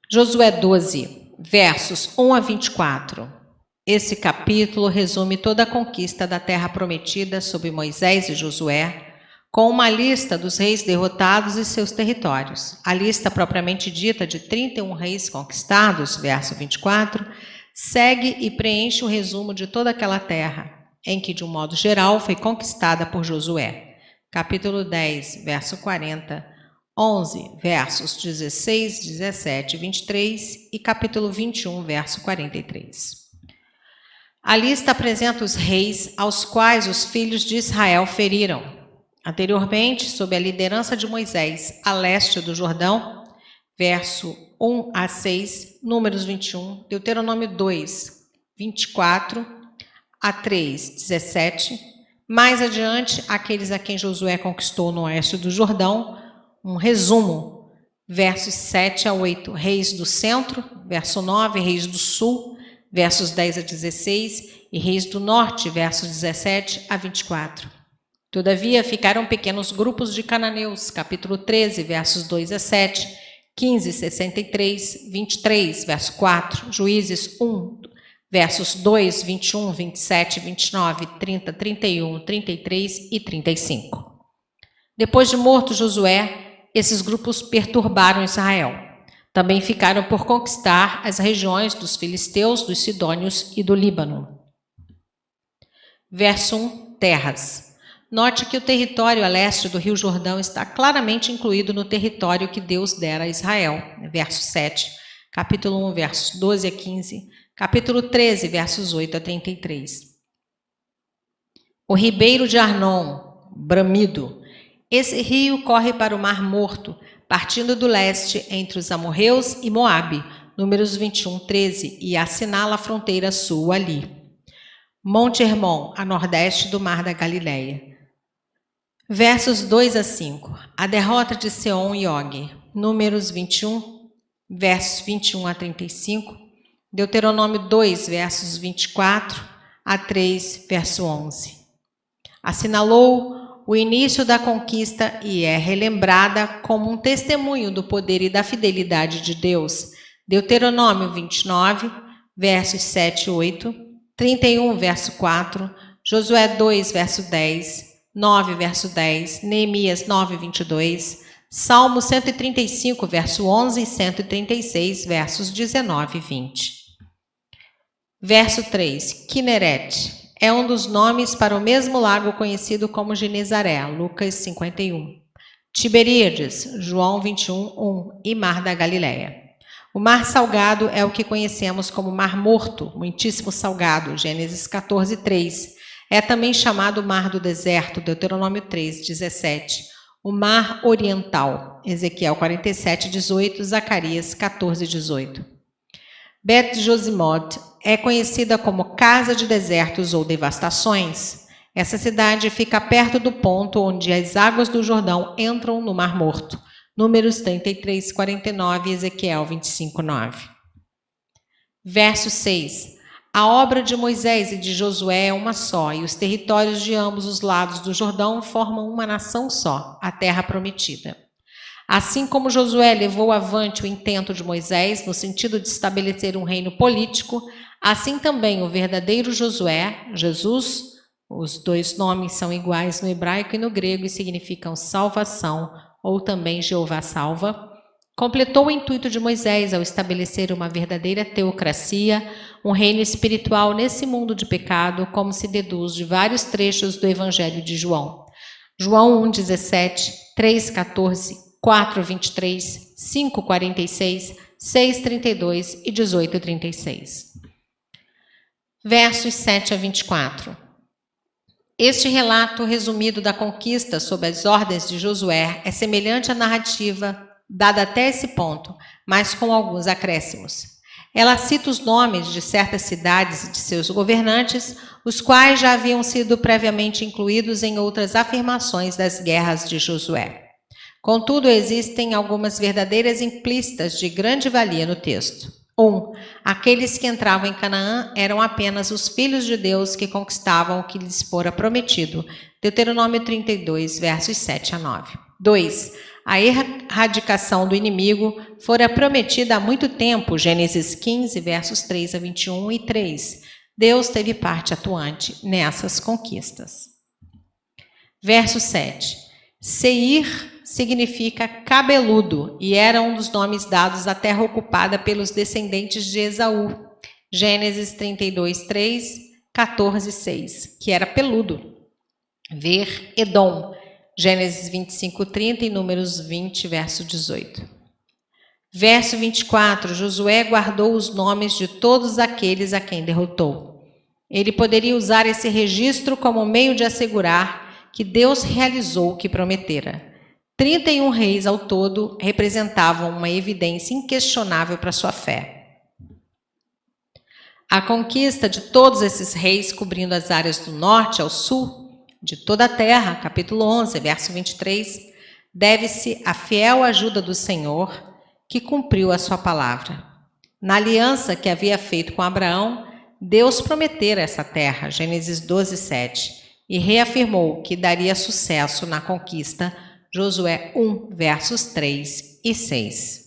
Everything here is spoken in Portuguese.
Josué 12, versos 1 a 24. Esse capítulo resume toda a conquista da terra prometida sob Moisés e Josué, com uma lista dos reis derrotados e seus territórios. A lista propriamente dita de 31 reis conquistados, verso 24, segue e preenche o resumo de toda aquela terra, em que, de um modo geral, foi conquistada por Josué. Capítulo 10, verso 40, 11, versos 16, 17 e 23 e capítulo 21, verso 43. A lista apresenta os reis aos quais os filhos de Israel feriram. Anteriormente, sob a liderança de Moisés, a leste do Jordão, verso 1 a 6, Números 21, Deuteronômio 2, 24 a 3, 17. Mais adiante, aqueles a quem Josué conquistou no oeste do Jordão, um resumo, versos 7 a 8, reis do centro, verso 9, reis do sul, versos 10 a 16, e reis do norte, versos 17 a 24. Todavia, ficaram pequenos grupos de cananeus, capítulo 13, versos 2 a 7, 15, 63, 23, verso 4, Juízes 1, versos 2, 21, 27, 29, 30, 31, 33 e 35. Depois de morto Josué, esses grupos perturbaram Israel. Também ficaram por conquistar as regiões dos filisteus, dos sidônios e do Líbano. Verso 1, terras. Note que o território a leste do Rio Jordão está claramente incluído no território que Deus dera a Israel. Verso 7, capítulo 1, versos 12 a 15, capítulo 13, versos 8 a 33. O ribeiro de Arnon, bramido. Esse rio corre para o Mar Morto, partindo do leste entre os amorreus e Moabe, Números 21, 13, e assinala a fronteira sul ali. Monte Hermon, a nordeste do Mar da Galileia. Versos 2 a 5. A derrota de Seom e Og, Números 21, versos 21 a 35. Deuteronômio 2, versos 24 a 3, verso 11. Assinalou o início da conquista e é relembrada como um testemunho do poder e da fidelidade de Deus. Deuteronômio 29, versos 7 e 8, 31, verso 4, Josué 2, verso 10, 9, verso 10, Neemias 9, 22, Salmo 135, verso 11 e 136, versos 19 e 20. Verso 3, Kineret. É um dos nomes para o mesmo lago conhecido como Genezaré, Lucas 51. Tiberíades, João 21, 1 e Mar da Galileia. O mar salgado é o que conhecemos como Mar Morto, muitíssimo salgado, Gênesis 14, 3. É também chamado Mar do Deserto, Deuteronômio 3, 17. O Mar Oriental, Ezequiel 47, 18, Zacarias 14, 18. Bet-Josimod é conhecida como Casa de Desertos ou Devastações. Essa cidade fica perto do ponto onde as águas do Jordão entram no Mar Morto. Números 33, 49 e Ezequiel 25, 9. Verso 6. A obra de Moisés e de Josué é uma só, e os territórios de ambos os lados do Jordão formam uma nação só, a terra prometida. Assim como Josué levou avante o intento de Moisés no sentido de estabelecer um reino político, assim também o verdadeiro Josué, Jesus, os dois nomes são iguais no hebraico e no grego e significam salvação, ou também Jeová salva, completou o intuito de Moisés ao estabelecer uma verdadeira teocracia, um reino espiritual nesse mundo de pecado, como se deduz de vários trechos do Evangelho de João. João 1, 17, 3, 14, 4, 23, 5, 46, 6, 32 e 18, 36. Versos 7 a 24. Este relato resumido da conquista sob as ordens de Josué é semelhante à narrativa dada até esse ponto, mas com alguns acréscimos. Ela cita os nomes de certas cidades e de seus governantes, os quais já haviam sido previamente incluídos em outras afirmações das guerras de Josué. Contudo, existem algumas verdadeiras implícitas de grande valia no texto. 1. Aqueles que entravam em Canaã eram apenas os filhos de Deus que conquistavam o que lhes fora prometido. Deuteronômio 32, versos 7 a 9. 2. A erradicação do inimigo fora prometida há muito tempo, Gênesis 15, versos 3 a 21 e 3. Deus teve parte atuante nessas conquistas. Verso 7. Seir significa cabeludo e era um dos nomes dados à terra ocupada pelos descendentes de Esaú. Gênesis 32, 3, 14, 6, que era peludo. Ver Edom, Gênesis 25, 30 e Números 20, verso 18. Verso 24, Josué guardou os nomes de todos aqueles a quem derrotou. Ele poderia usar esse registro como meio de assegurar que Deus realizou o que prometera. 31 reis ao todo representavam uma evidência inquestionável para sua fé. A conquista de todos esses reis, cobrindo as áreas do norte ao sul, de toda a terra, capítulo 11, verso 23, deve-se à fiel ajuda do Senhor, que cumpriu a sua palavra. Na aliança que havia feito com Abraão, Deus prometera essa terra, Gênesis 12, 7, e reafirmou que daria sucesso na conquista, Josué 1, versos 3 e 6.